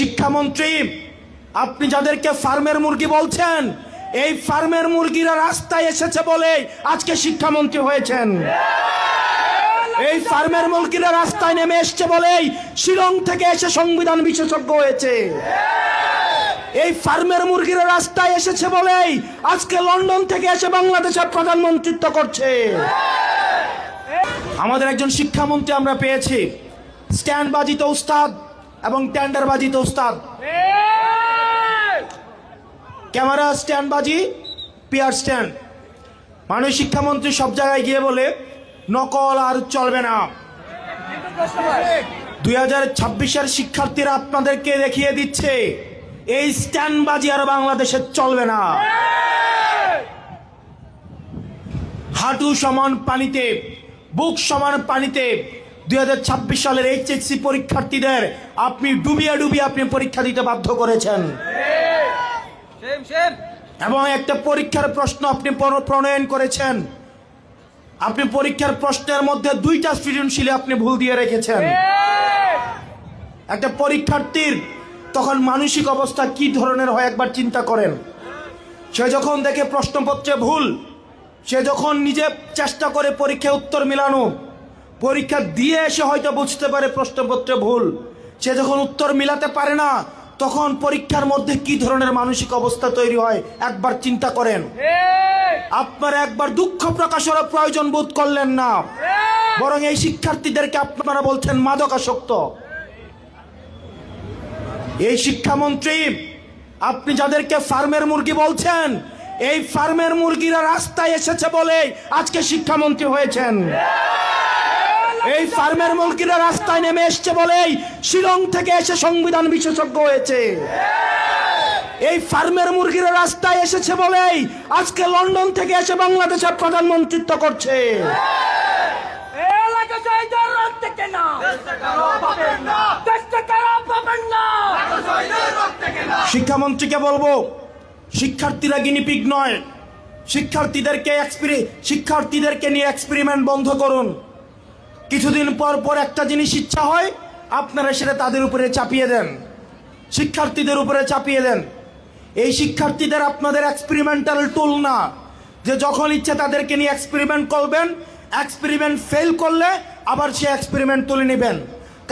শিক্ষামন্ত্রী, আপনি যাদেরকে ফার্মের মুরগি বলছেন, এই ফার্মের মুরগিরা রাস্তায় এসেছে বলে আজকে শিক্ষামন্ত্রী হয়েছেন। এই ফার্মের মুরগিরা রাস্তায় নেমে এসছে বলেই শিলং থেকে এসে সংবিধান বিশেষজ্ঞ হয়েছে। এই ফার্মের মুরগিরা রাস্তায় এসেছে বলেই আজকে লন্ডন থেকে এসে বাংলাদেশের প্রধানমন্ত্রিত্ব করছে। আমাদের একজন শিক্ষামন্ত্রী আমরা পেয়েছি, স্ট্যান্ড বাজিতে উস্তাদ এবং টেন্ডার বাজিতে উস্তাদ। ক্যামেরা স্ট্যান্ড বাজি, পিয়ার স্ট্যান্ড। মাননীয় শিক্ষামন্ত্রী সব জায়গায় গিয়ে বলে নকল আর চলবে না। 2026-এর শিক্ষার্থীরা আপনাদেরকে দেখিয়ে দিচ্ছে এই স্ট্যান্ড বাজি আর বাংলাদেশে চলবে না। হাঁটু সমান পানিতে, বুক সমান পানিতে 2026 সালের HSC পরীক্ষার্থীদের আপনি ডুবিয়ে ডুবিয়ে আপনি পরীক্ষা দিতে বাধ্য করেছেন। এবং একটা পরীক্ষার প্রশ্ন আপনি প্রণয়ন করেছেন। আপনি পরীক্ষার প্রশ্নের মধ্যে 2টা সৃজনশীলে আপনি ভুল দিয়ে রেখেছেন। একটা পরীক্ষার্থীর তখন মানসিক অবস্থা কি ধরনের হয় একবার চিন্তা করেন। সে যখন দেখে প্রশ্নপত্রে ভুল, সে যখন নিজে চেষ্টা করে পরীক্ষায় উত্তর মিলানো, পরীক্ষা দিয়ে এসে হয়তো বুঝতে পারে প্রশ্নপত্রে ভুল, সে যখন উত্তর মিলাতে পারে না, তখন পরীক্ষার মধ্যে কি ধরনের মানসিক অবস্থা তৈরি হয় একবার চিন্তা করেন। আপনারা একবার দুঃখ প্রকাশের প্রয়োজন বোধ করলেন না, বরং এই শিক্ষার্থীদেরকে আপনারা বলছেন মাদকাসক্ত। এই শিক্ষামন্ত্রী, আপনি যাদেরকে ফার্মের মুরগি বলছেন, এই ফার্মের মুরগিরা রাস্তায় এসেছে বলে আজকে শিক্ষামন্ত্রী হয়েছেন। এই ফার্মের মুরগিরা রাস্তায় নেমে এসছে বলেই শিলং থেকে এসে সংবিধান বিশেষজ্ঞ হয়েছে। এই ফার্মের মুরগিরা রাস্তায় এসেছে বলেই আজকে লন্ডন থেকে এসে বাংলাদেশের প্রধানমন্ত্রিত্ব করছে। শিক্ষামন্ত্রীকে বলবো, শিক্ষার্থীরা গিনিপিগ নয়। শিক্ষার্থীদেরকে নিয়ে এক্সপেরিমেন্ট বন্ধ করুন। কিছুদিন পর পর একটা জিনিস ইচ্ছা হয়, আপনারা সেটা তাদের উপরে চাপিয়ে দেন, শিক্ষার্থীদের উপরে চাপিয়ে দেন। এই শিক্ষার্থীদের আপনাদের এক্সপেরিমেন্টাল টুল না, যে যখন ইচ্ছে তাদেরকে নিয়ে এক্সপেরিমেন্ট করবেন, এক্সপেরিমেন্ট ফেল করলে আবার সে এক্সপেরিমেন্ট তুলে নেবেন।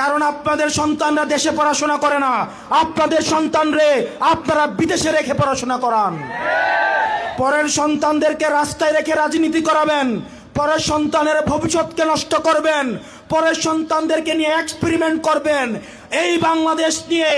কারণ আপনাদের সন্তানরা দেশে পড়াশোনা করে না, আপনাদের সন্তানরে আপনারা বিদেশে রেখে পড়াশোনা করান। পরের সন্তানদেরকে রাস্তায় রেখে রাজনীতি করাবেন, পরের সন্তানের ভবিষ্যৎকে নষ্ট করবেন, পরের সন্তানদেরকে নিয়ে এক্সপেরিমেন্ট করবেন। এই বাংলাদেশ নিয়ে